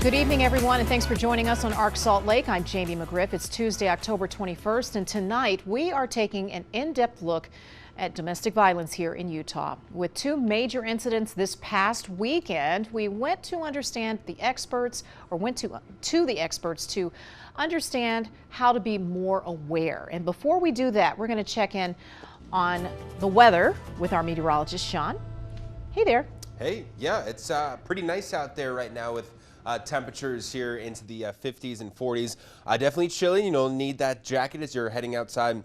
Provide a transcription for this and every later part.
Good evening, everyone, and thanks for joining us on ARC Salt Lake. I'm Jamie McGriff. It's Tuesday, October 21st, and tonight we are taking an in-depth look at domestic violence here in Utah. With two major incidents this past weekend, we went to understand the experts, or went to the experts to understand how to be more aware. And before we do that, we're going to check in on the weather with our meteorologist, Sean. Hey there. Hey, yeah, it's pretty nice out there right now with temperatures here into the 50s and 40s. Definitely chilly. You'll need that jacket as you're heading outside,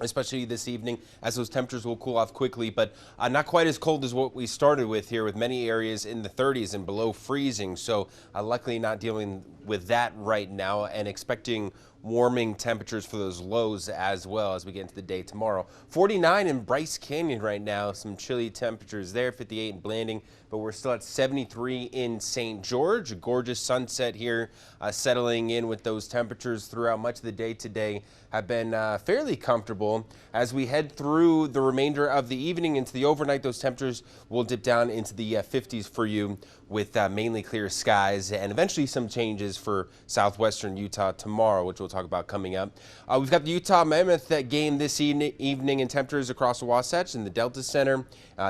especially this evening, as those temperatures will cool off quickly, but not quite as cold as what we started with here, with many areas in the 30s and below freezing. So luckily not dealing with that right now, and expecting warming temperatures for those lows as well as we get into the day tomorrow. 49 in Bryce Canyon right now, some chilly temperatures there, 58 in Blanding, but we're still at 73 in St. George. A gorgeous sunset here, settling in with those temperatures throughout much of the day today have been fairly comfortable. As we head through the remainder of the evening into the overnight, those temperatures will dip down into the 50s for you, with mainly clear skies, and eventually some changes for southwestern Utah tomorrow, which we'll talk about coming up. We've got the Utah Mammoth game this evening, and temperatures across the Wasatch and the Delta Center.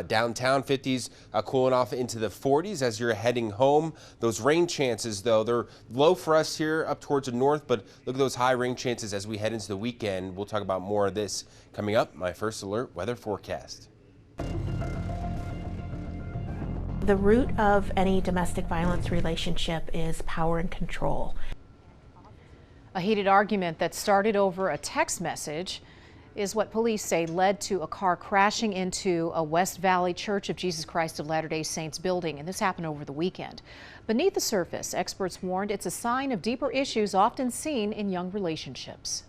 Downtown 50s, cooling off into the 40s as you're heading home. Those rain chances, though, they're low for us here up towards the north, but look at those high rain chances as we head into the weekend. We'll talk about more of this coming up. My first alert weather forecast. The root of any domestic violence relationship is power and control. A heated argument that started over a text message is what police say led to a car crashing into a West Valley Church of Jesus Christ of Latter-day Saints building, and this happened over the weekend. Beneath the surface, experts warned it's a sign of deeper issues often seen in young relationships.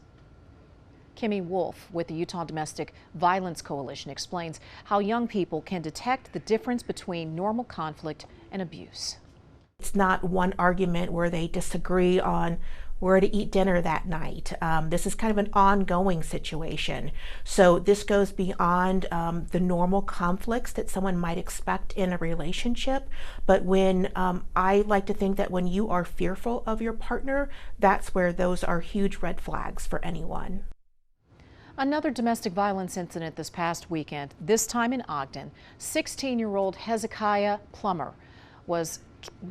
Kimmy Wolf with the Utah Domestic Violence Coalition explains how young people can detect the difference between normal conflict and abuse. It's not one argument where they disagree on where to eat dinner that night. This is kind of an ongoing situation. So this goes beyond the normal conflicts that someone might expect in a relationship. But when I like to think that when you are fearful of your partner, that's where those are huge red flags for anyone. Another domestic violence incident this past weekend, this time in Ogden. 16-year-old Hezekiah Plummer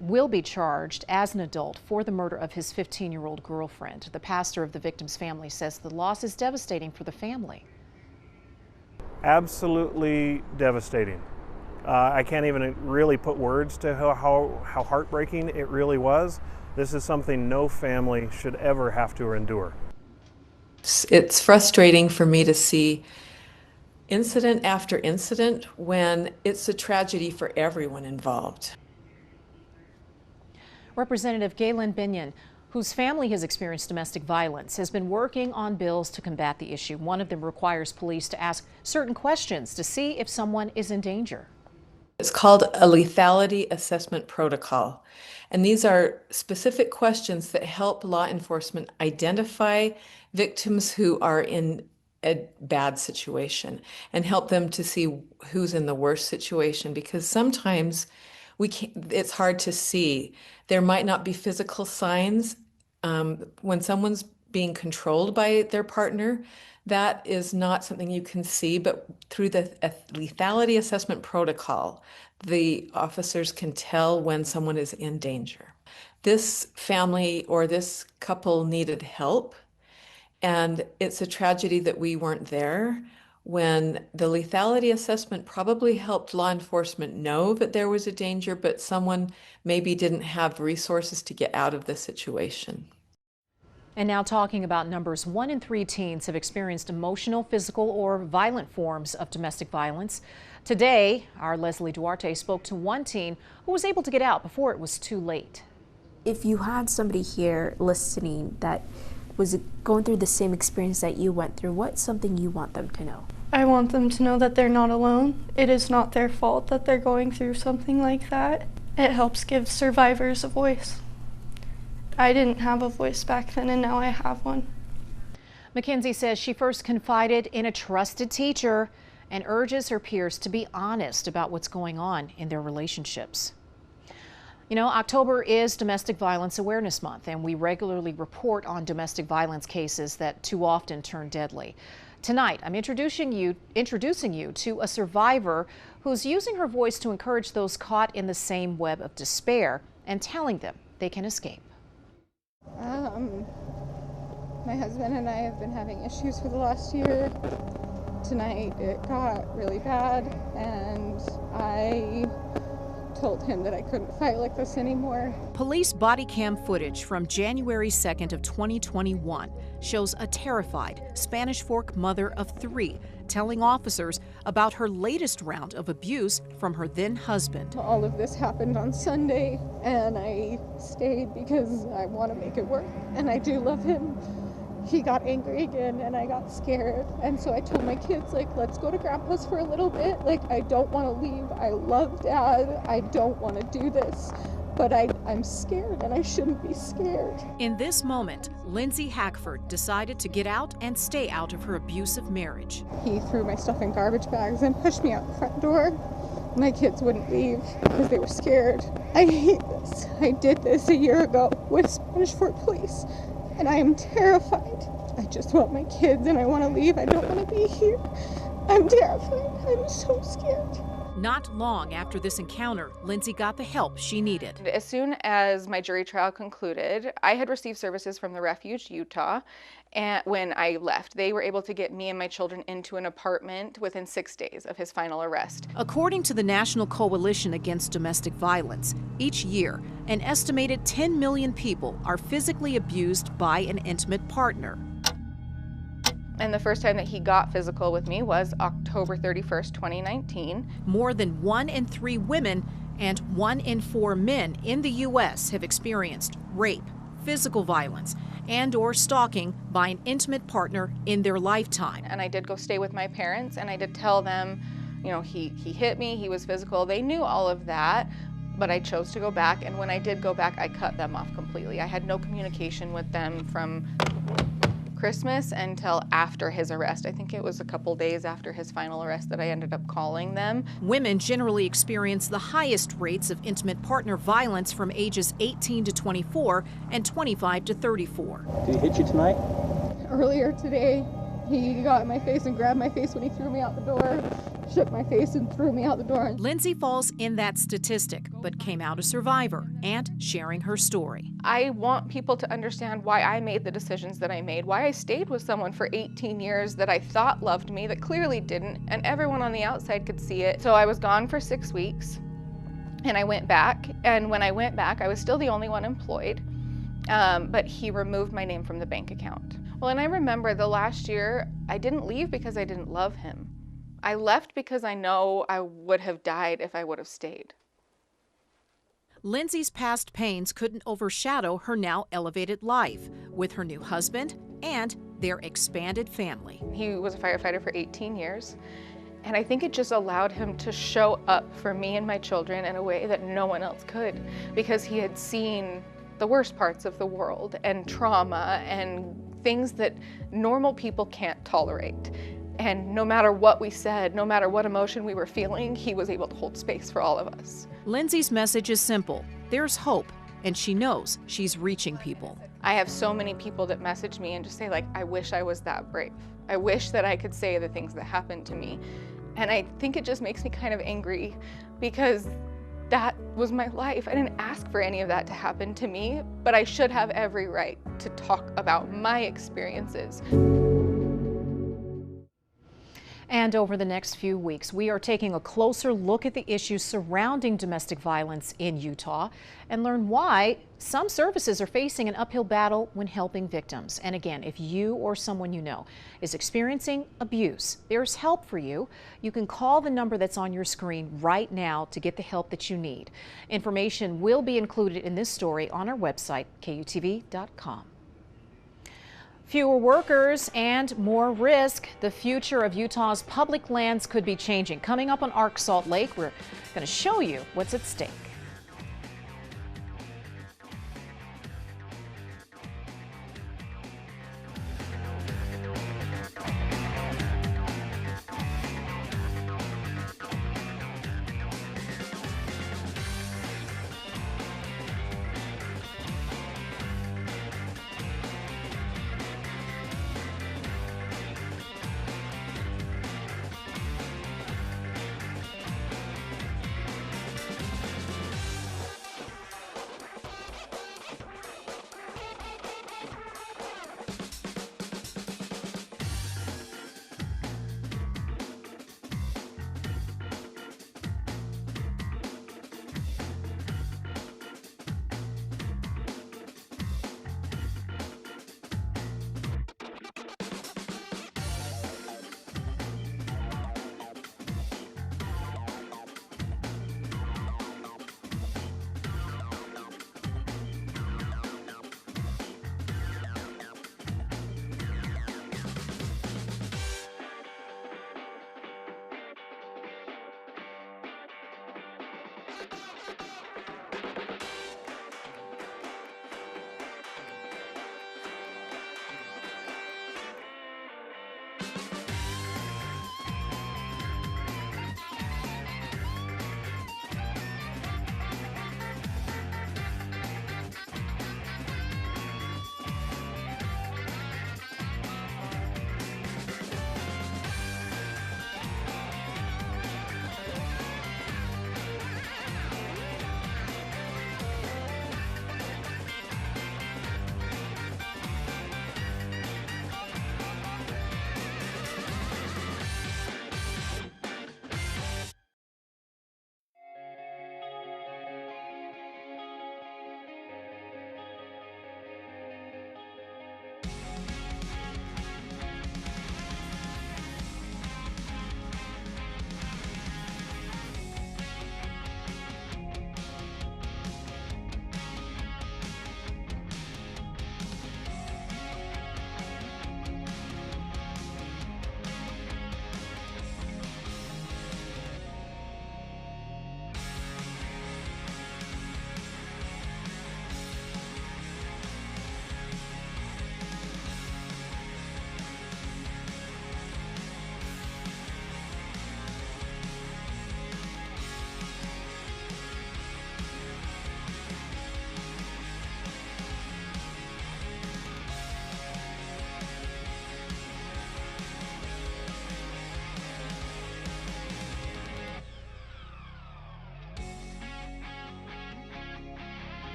will be charged as an adult for the murder of his 15-year-old girlfriend. The pastor of the victim's family says the loss is devastating for the family. Absolutely devastating. I can't even really put words to how heartbreaking it really was. This is something no family should ever have to endure. It's frustrating for me to see incident after incident when it's a tragedy for everyone involved. Representative Galen Binion, whose family has experienced domestic violence, has been working on bills to combat the issue. One of them requires police to ask certain questions to see if someone is in danger. It's called a lethality assessment protocol. And these are specific questions that help law enforcement identify victims who are in a bad situation and help them to see who's in the worst situation, because sometimes it's hard to see. There might not be physical signs. When someone's being controlled by their partner, that is not something you can see, but through the lethality assessment protocol, the officers can tell when someone is in danger. This family or this couple needed help, and it's a tragedy that we weren't there when the lethality assessment probably helped law enforcement know that there was a danger, but someone maybe didn't have resources to get out of the situation. And now talking about numbers, 1 in 3 teens have experienced emotional, physical, or violent forms of domestic violence. Today, our Leslie Duarte spoke to one teen who was able to get out before it was too late. If you had somebody here listening that was going through the same experience that you went through, what's something you want them to know? I want them to know that they're not alone. It is not their fault that they're going through something like that. It helps give survivors a voice. I didn't have a voice back then, and now I have one. Mackenzie says she first confided in a trusted teacher and urges her peers to be honest about what's going on in their relationships. You know, October is Domestic Violence Awareness Month, and we regularly report on domestic violence cases that too often turn deadly. Tonight, I'm introducing you to a survivor who's using her voice to encourage those caught in the same web of despair and telling them they can escape. My husband and I have been having issues for the last year. Tonight it got really bad, and I told him that I couldn't fight like this anymore. Police body cam footage from January 2nd of 2021 shows a terrified Spanish Fork mother of 3 telling officers about her latest round of abuse from her then husband. All of this happened on Sunday, and I stayed because I want to make it work, and I do love him. He got angry again, and I got scared, and so I told my kids, like, let's go to Grandpa's for a little bit. Like, I don't want to leave. I love Dad. I don't want to do this, but I'm scared, and I shouldn't be scared. In this moment, Lindsay Hackford decided to get out and stay out of her abusive marriage. He threw my stuff in garbage bags and pushed me out the front door. My kids wouldn't leave because they were scared. I hate this. I did this a year ago with Spanish Fork Police, and I am terrified. I just want my kids, and I want to leave. I don't want to be here. I'm terrified. I'm so scared. Not long after this encounter, Lindsay got the help she needed. As soon as my jury trial concluded, I had received services from the Refuge Utah, and when I left, they were able to get me and my children into an apartment within 6 days of his final arrest. According to the National Coalition Against Domestic Violence, each year, an estimated 10 million people are physically abused by an intimate partner. And the first time that he got physical with me was October 31st, 2019. More than 1 in 3 women and 1 in 4 men in the U.S. have experienced rape, physical violence, and/or stalking by an intimate partner in their lifetime. And I did go stay with my parents, and I did tell them, you know, he hit me, he was physical. They knew all of that, but I chose to go back. And when I did go back, I cut them off completely. I had no communication with them from Christmas until after his arrest. I think it was a couple days after his final arrest that I ended up calling them. Women generally experience the highest rates of intimate partner violence from ages 18 to 24 and 25 to 34. Did he hit you tonight? Earlier today, he got in my face and grabbed my face when he threw me out the door, shook my face and threw me out the door. Lindsay falls in that statistic, but came out a survivor and sharing her story. I want people to understand why I made the decisions that I made, why I stayed with someone for 18 years that I thought loved me, that clearly didn't, and everyone on the outside could see it. So I was gone for 6 weeks, and I went back, and when I went back, I was still the only one employed, but he removed my name from the bank account. Well, and I remember the last year, I didn't leave because I didn't love him. I left because I know I would have died if I would have stayed. Lindsay's past pains couldn't overshadow her now elevated life with her new husband and their expanded family. He was a firefighter for 18 years, and I think it just allowed him to show up for me and my children in a way that no one else could, because he had seen the worst parts of the world and trauma and things that normal people can't tolerate. And no matter what we said, no matter what emotion we were feeling, he was able to hold space for all of us. Lindsay's message is simple. There's hope, and she knows she's reaching people. I have so many people that message me and just say, like, I wish I was that brave. I wish that I could say the things that happened to me. And I think it just makes me kind of angry, because that was my life. I didn't ask for any of that to happen to me, but I should have every right to talk about my experiences. And over the next few weeks, we are taking a closer look at the issues surrounding domestic violence in Utah and learn why some services are facing an uphill battle when helping victims. And again, if you or someone you know is experiencing abuse, there's help for you. You can call the number that's on your screen right now to get the help that you need. Information will be included in this story on our website, KUTV.com. Fewer workers and more risk. The future of Utah's public lands could be changing. Coming up on Arc Salt Lake, we're going to show you what's at stake.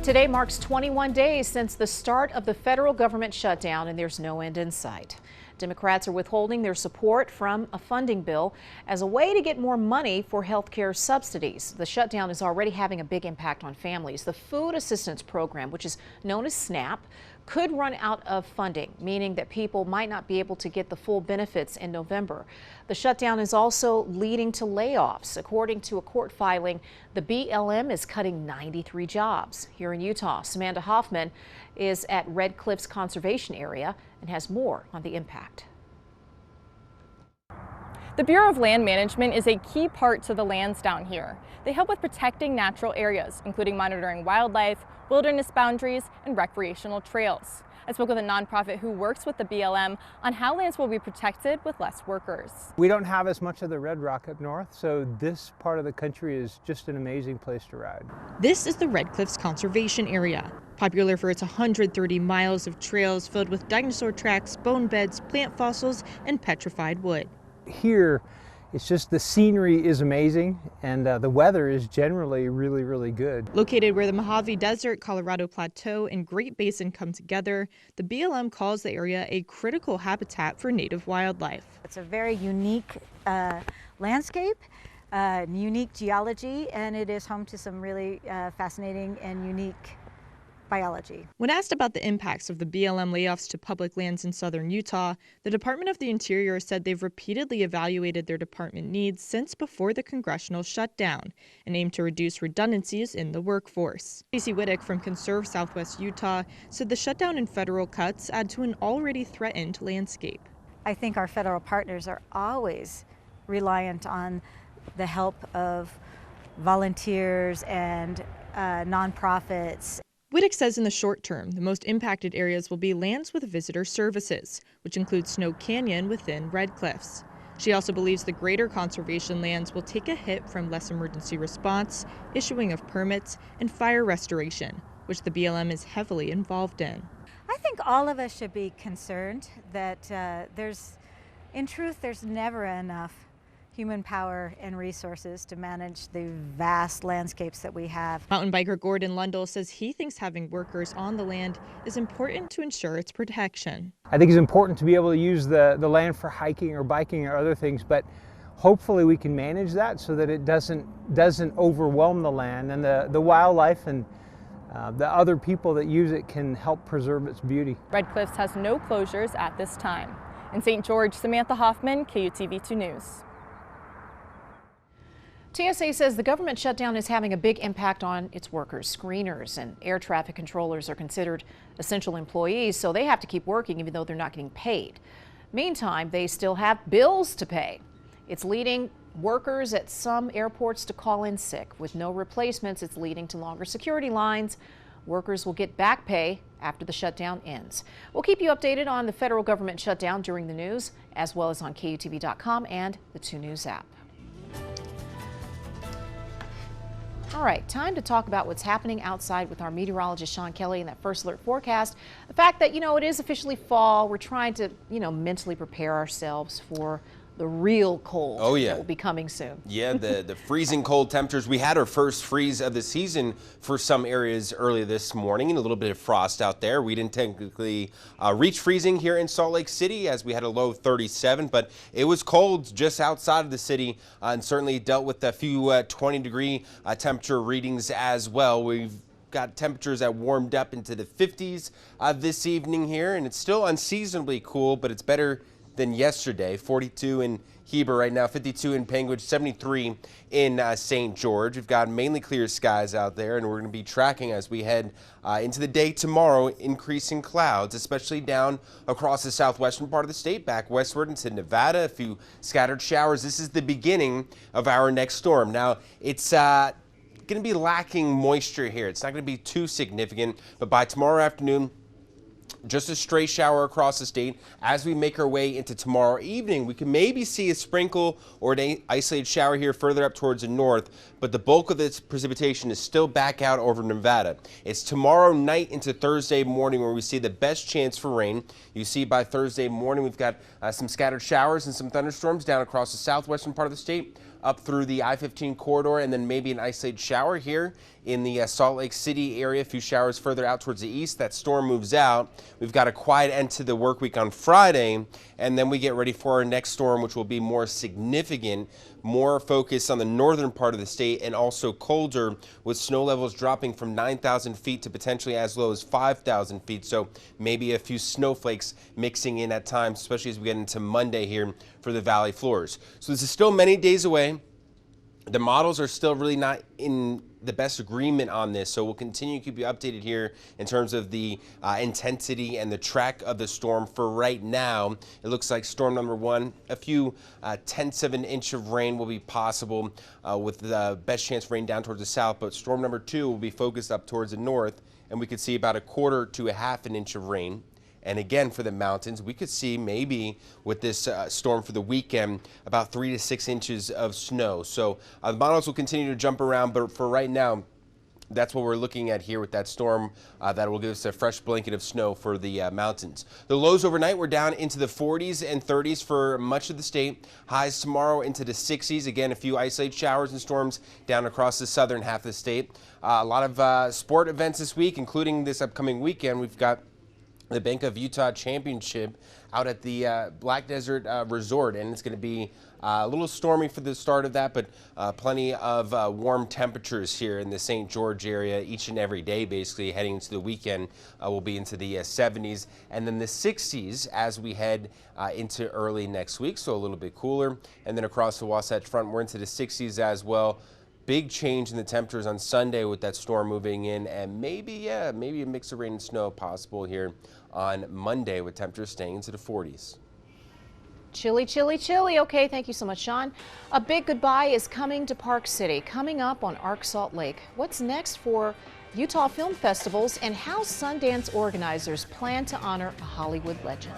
Today marks 21 days since the start of the federal government shutdown, and there's no end in sight. Democrats are withholding their support from a funding bill as a way to get more money for health care subsidies. The shutdown is already having a big impact on families. The Food Assistance Program, which is known as SNAP, could run out of funding, meaning that people might not be able to get the full benefits in November. The shutdown is also leading to layoffs. According to a court filing, the BLM is cutting 93 jobs. Here in Utah, Samantha Hoffman is at Red Cliffs Conservation Area and has more on the impact. The Bureau of Land Management is a key part to the lands down here. They help with protecting natural areas, including monitoring wildlife, wilderness boundaries, and recreational trails. I spoke with a nonprofit who works with the BLM on how lands will be protected with less workers. We don't have as much of the red rock up north, so this part of the country is just an amazing place to ride. This is the Red Cliffs Conservation Area, popular for its 130 miles of trails filled with dinosaur tracks, bone beds, plant fossils, and petrified wood. Here, it's just the scenery is amazing, and the weather is generally really good. Located where the Mojave Desert, Colorado Plateau, and Great Basin come together, the BLM calls the area a critical habitat for native wildlife. It's a very unique landscape, unique geology, and it is home to some really fascinating and unique biology. When asked about the impacts of the BLM layoffs to public lands in southern Utah, the Department of the Interior said they've repeatedly evaluated their department needs since before the congressional shutdown and aim to reduce redundancies in the workforce. Stacey Wittick from Conserve Southwest Utah said the shutdown and federal cuts add to an already threatened landscape. I think our federal partners are always reliant on the help of volunteers and nonprofits. Wittick says in the short term, the most impacted areas will be lands with visitor services, which includes Snow Canyon within Red Cliffs. She also believes the greater conservation lands will take a hit from less emergency response, issuing of permits, and fire restoration, which the BLM is heavily involved in. I think all of us should be concerned that in truth, there's never enough human power and resources to manage the vast landscapes that we have. Mountain biker Gordon Lundell says he thinks having workers on the land is important to ensure its protection. I think it's important to be able to use the land for hiking or biking or other things, but hopefully we can manage that so that it doesn't overwhelm the land, and the wildlife and the other people that use it can help preserve its beauty. Red Cliffs has no closures at this time. In St. George, Samantha Hoffman, KUTV 2 News. TSA says the government shutdown is having a big impact on its workers. Screeners and air traffic controllers are considered essential employees, so they have to keep working even though they're not getting paid. Meantime, they still have bills to pay. It's leading workers at some airports to call in sick. With no replacements, it's leading to longer security lines. Workers will get back pay after the shutdown ends. We'll keep you updated on the federal government shutdown during the news, as well as on KUTV.com and the 2 News app. All right, time to talk about what's happening outside with our meteorologist Sean Kelly in that first alert forecast. The fact that, it is officially fall. We're trying to, mentally prepare ourselves for the real cold that will be coming soon. Yeah, the freezing cold temperatures. We had our first freeze of the season for some areas early this morning, and a little bit of frost out there. We didn't technically reach freezing here in Salt Lake City as we had a low 37, but it was cold just outside of the city and certainly dealt with a few 20-degree temperature readings as well. We've got temperatures that warmed up into the 50s this evening here, and it's still unseasonably cool, but it's better than yesterday. 42 in Heber right now, 52 in Panguitch, 73 in St. George. We've got mainly clear skies out there, and we're going to be tracking as we head into the day tomorrow, increasing clouds, especially down across the southwestern part of the state, back westward into Nevada, a few scattered showers. This is the beginning of our next storm. Now, it's going to be lacking moisture here. It's not going to be too significant, but by tomorrow afternoon, just a stray shower across the state. As we make our way into tomorrow evening, we can maybe see a sprinkle or an isolated shower here further up towards the north, but the bulk of this precipitation is still back out over Nevada. It's tomorrow night into Thursday morning where we see the best chance for rain. You see by Thursday morning we've got some scattered showers and some thunderstorms down across the southwestern part of the state. up through the I-15 corridor, and then maybe an isolated shower here in the Salt Lake City area. A few showers further out towards the east. That storm moves out. We've got a quiet end to the work week on Friday, and then we get ready for our next storm, which will be more significant, more focused on the northern part of the state, and also colder, with snow levels dropping from 9,000 feet to potentially as low as 5,000 feet. So maybe a few snowflakes mixing in at times, especially as we get into Monday here for the valley floors. So this is still many days away. The models are still really not in the best agreement on this, so we'll continue to keep you updated here in terms of the intensity and the track of the storm. For right now, it looks like storm number 1, a few tenths of an inch of rain will be possible, with the best chance of rain down towards the south, but storm number 2 will be focused up towards the north, and we could see about a quarter to a half an inch of rain. And again, for the mountains, we could see maybe with this storm for the weekend about 3 to 6 inches of snow. So the models will continue to jump around, but for right now, that's what we're looking at here with that storm that will give us a fresh blanket of snow for the mountains. The lows overnight were down into the 40s and 30s for much of the state. Highs tomorrow into the 60s. Again, a few isolated showers and storms down across the southern half of the state. A lot of sport events this week, including this upcoming weekend. We've got the Bank of Utah Championship out at the Black Desert Resort, and it's going to be a little stormy for the start of that, but plenty of warm temperatures here in the St. George area each and every day, basically heading into the weekend. We'll be into the 70s and then the 60s as we head into early next week, so a little bit cooler. And then across the Wasatch Front, we're into the 60s as well. Big change in the temperatures on Sunday with that storm moving in, and maybe a mix of rain and snow possible here on Monday with temperatures staying into the 40s. Chilly, chilly, chilly. Okay, thank you so much, Sean. A big goodbye is coming to Park City, coming up on Arc Salt Lake. What's next for Utah Film Festivals, and how Sundance organizers plan to honor a Hollywood legend?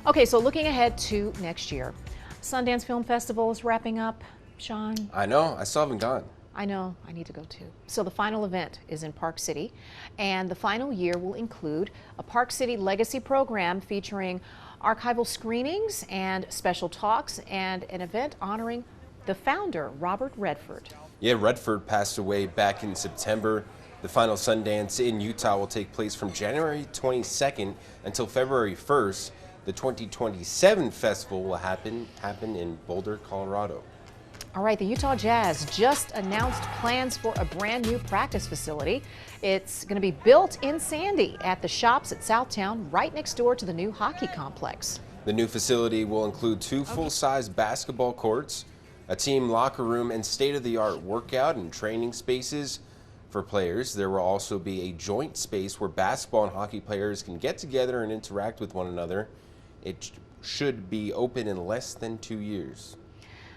Okay, so looking ahead to next year, Sundance Film Festival is wrapping up. Sean? I know, I still haven't gone. I know, I need to go too. So the final event is in Park City, and the final year will include a Park City Legacy program featuring archival screenings and special talks and an event honoring the founder, Robert Redford. Yeah, Redford passed away back in September. The final Sundance in Utah will take place from January 22nd until February 1st. The 2027 festival will happen in Boulder, Colorado. All right, the Utah Jazz just announced plans for a brand new practice facility. It's going to be built in Sandy at the Shops at Southtown, right next door to the new hockey complex. The new facility will include 2 full-size basketball courts, a team locker room, and state-of-the-art workout and training spaces for players. There will also be a joint space where basketball and hockey players can get together and interact with one another. It should be open in less than 2 years.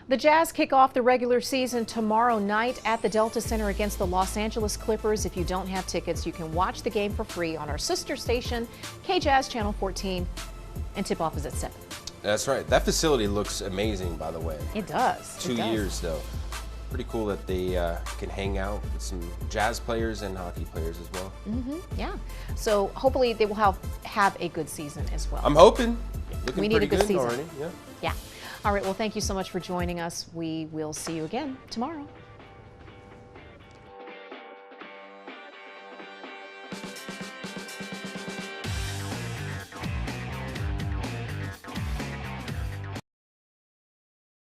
The Jazz kick off the regular season tomorrow night at the Delta Center against the Los Angeles Clippers. If you don't have tickets, you can watch the game for free on our sister station, KJazz Channel 14, and tip-off is at 7. That's right. That facility looks amazing, by the way. It does. 2 years, though. Pretty cool that they can hang out with some Jazz players and hockey players as well. Yeah. So hopefully they will have a good season as well. I'm hoping. Looking We need pretty a good good season. already. Yeah. Yeah. All right. Well, thank you so much for joining us. We will see you again tomorrow.